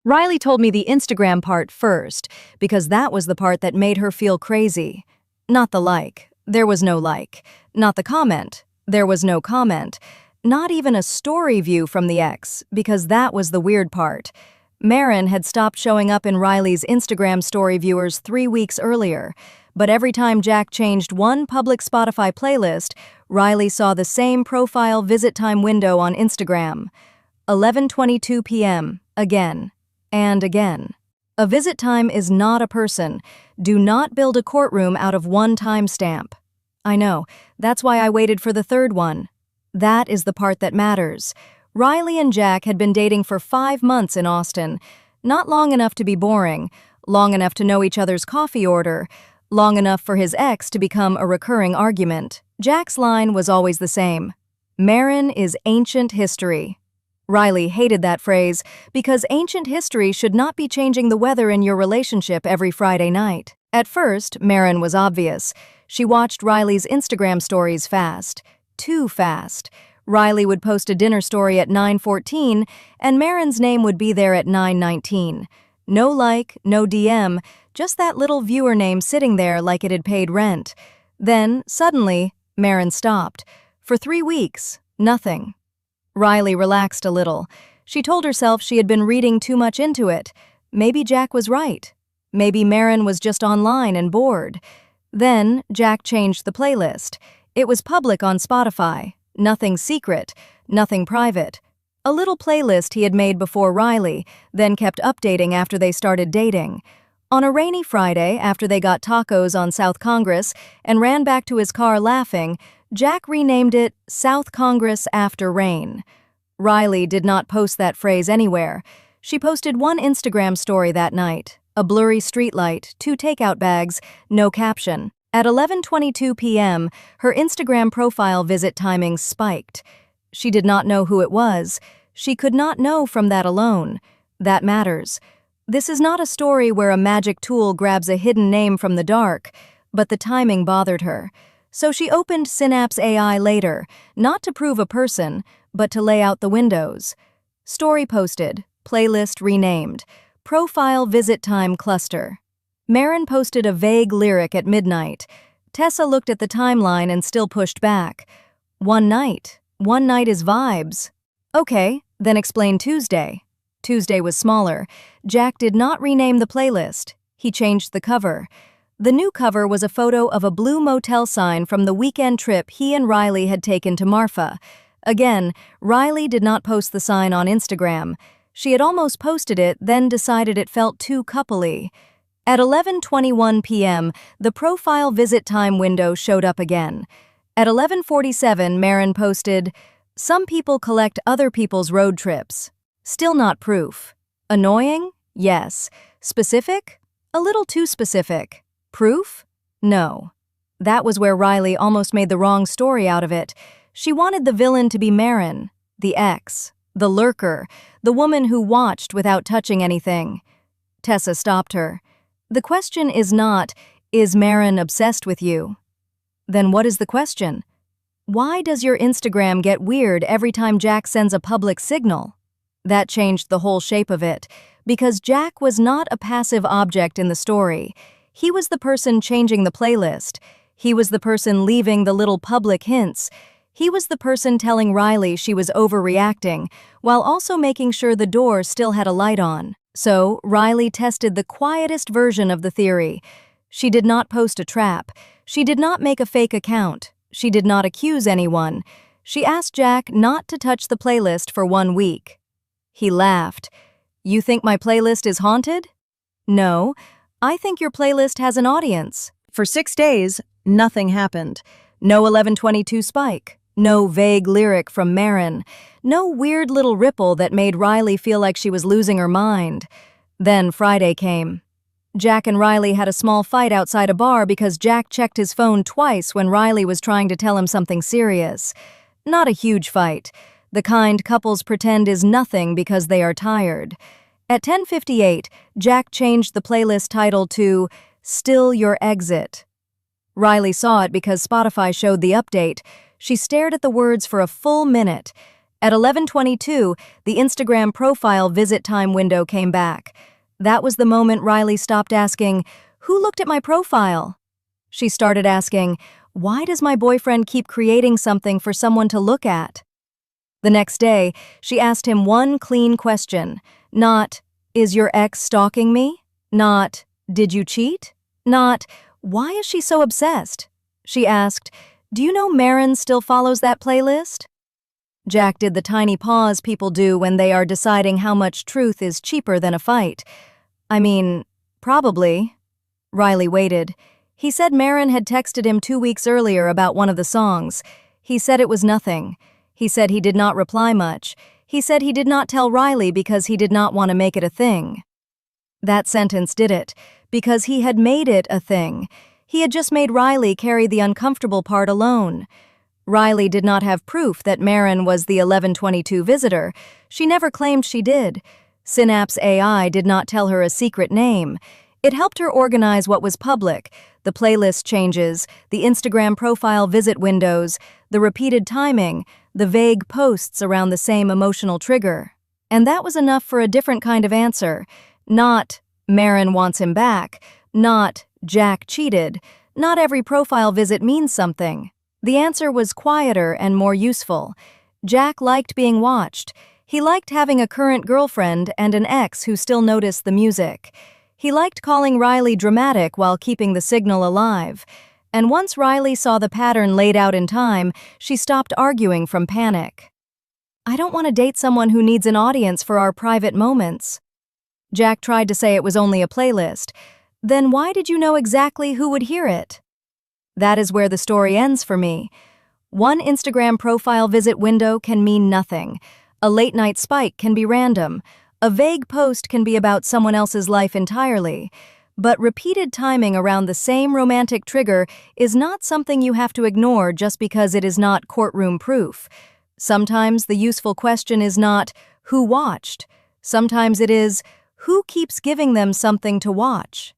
Riley told me the Instagram part first, because that was the part that made her feel crazy. Not the like. There was no like. Not the comment. There was no comment. Not even a story view from the ex, because that was the weird part. Marin had stopped showing up in Riley's Instagram story viewers 3 weeks earlier, but every time Jack changed one public Spotify playlist, Riley saw the same profile visit time window on Instagram. 11:22 p.m. Again. And again. A visit time is not a person. Do not build a courtroom out of one timestamp. I know, that's why I waited for the third one. That is the part that matters. Riley and Jack had been dating for 5 months in Austin. Not long enough to be boring, long enough to know each other's coffee order, long enough for his ex to become a recurring argument. Jack's line was always the same. Marin is ancient history. Riley hated that phrase because ancient history should not be changing the weather in your relationship every Friday night. At first, Marin was obvious. She watched Riley's Instagram stories fast. Too fast. Riley would post a dinner story at 9:14, and Marin's name would be there at 9:19. No like, no DM, just that little viewer name sitting there like it had paid rent. Then, suddenly, Marin stopped. For 3 weeks, nothing. Riley relaxed a little. She told herself she had been reading too much into it. Maybe Jack was right. Maybe Marin was just online and bored. Then, Jack changed the playlist. It was public on Spotify. Nothing secret, nothing private. A little playlist he had made before Riley, then kept updating after they started dating. On a rainy Friday, after they got tacos on South Congress and ran back to his car laughing, Jack renamed it South Congress After Rain. Riley did not post that phrase anywhere. She posted one Instagram story that night, a blurry streetlight, 2 takeout bags, no caption. At 11:22 p.m., her Instagram profile visit timing spiked. She did not know who it was. She could not know from that alone. That matters. This is not a story where a magic tool grabs a hidden name from the dark, but the timing bothered her. So she opened Synapse AI later, not to prove a person, but to lay out the windows. Story posted, playlist renamed, profile visit time cluster. Marin posted a vague lyric at midnight. Tessa looked at the timeline and still pushed back. One night is vibes. Okay, then explain Tuesday. Tuesday was smaller. Jack did not rename the playlist. He changed the cover. The new cover was a photo of a blue motel sign from the weekend trip he and Riley had taken to Marfa. Again, Riley did not post the sign on Instagram. She had almost posted it, then decided it felt too coupley. At 11:21 p.m., the profile visit time window showed up again. At 11:47, Marin posted, "Some people collect other people's road trips." Still not proof. Annoying? Yes. Specific? A little too specific. Proof? No. That was where Riley almost made the wrong story out of it. She wanted the villain to be Marin, the ex, the lurker, the woman who watched without touching anything. Tessa stopped her. The question is not, is Marin obsessed with you? Then what is the question? Why does your Instagram get weird every time Jack sends a public signal? That changed the whole shape of it, because Jack was not a passive object in the story. He was the person changing the playlist. He was the person leaving the little public hints. He was the person telling Riley she was overreacting, while also making sure the door still had a light on. So, Riley tested the quietest version of the theory. She did not post a trap. She did not make a fake account. She did not accuse anyone. She asked Jack not to touch the playlist for 1 week. He laughed. "You think my playlist is haunted?" "No. I think your playlist has an audience." For 6 days, nothing happened. No 11:22 spike. No vague lyric from Marin. No weird little ripple that made Riley feel like she was losing her mind. Then Friday came. Jack and Riley had a small fight outside a bar because Jack checked his phone twice when Riley was trying to tell him something serious. Not a huge fight. The kind couples pretend is nothing because they are tired. At 10:58, Jack changed the playlist title to "Still Your Exit." Riley saw it because Spotify showed the update. She stared at the words for a full minute. At 11:22, the Instagram profile visit time window came back. That was the moment Riley stopped asking, "Who looked at my profile?" She started asking, "Why does my boyfriend keep creating something for someone to look at?" The next day, she asked him one clean question. Not, "Is your ex stalking me?" Not, "Did you cheat?" Not, "Why is she so obsessed?" She asked, "Do you know Marin still follows that playlist?" Jack did the tiny pause people do when they are deciding how much truth is cheaper than a fight. "I mean, probably." Riley waited. He said Marin had texted him 2 weeks earlier about one of the songs. He said it was nothing. He said he did not reply much. He said he did not tell Riley because he did not want to make it a thing. That sentence did it, because he had made it a thing. He had just made Riley carry the uncomfortable part alone. Riley did not have proof that Marin was the 11:22 visitor. She never claimed she did. Synapse AI did not tell her a secret name. It helped her organize what was public, the playlist changes, the Instagram profile visit windows, the repeated timing, the vague posts around the same emotional trigger. And that was enough for a different kind of answer. Not, "Marin wants him back." Not, "Jack cheated." Not every profile visit means something. The answer was quieter and more useful. Jack liked being watched. He liked having a current girlfriend and an ex who still noticed the music. He liked calling Riley dramatic while keeping the signal alive. And once Riley saw the pattern laid out in time, she stopped arguing from panic. "I don't want to date someone who needs an audience for our private moments." Jack tried to say it was only a playlist. "Then why did you know exactly who would hear it?" That is where the story ends for me. One Instagram profile visit window can mean nothing. A late-night spike can be random. A vague post can be about someone else's life entirely. But repeated timing around the same romantic trigger is not something you have to ignore just because it is not courtroom proof. Sometimes the useful question is not, "Who watched?" Sometimes it is, "Who keeps giving them something to watch?"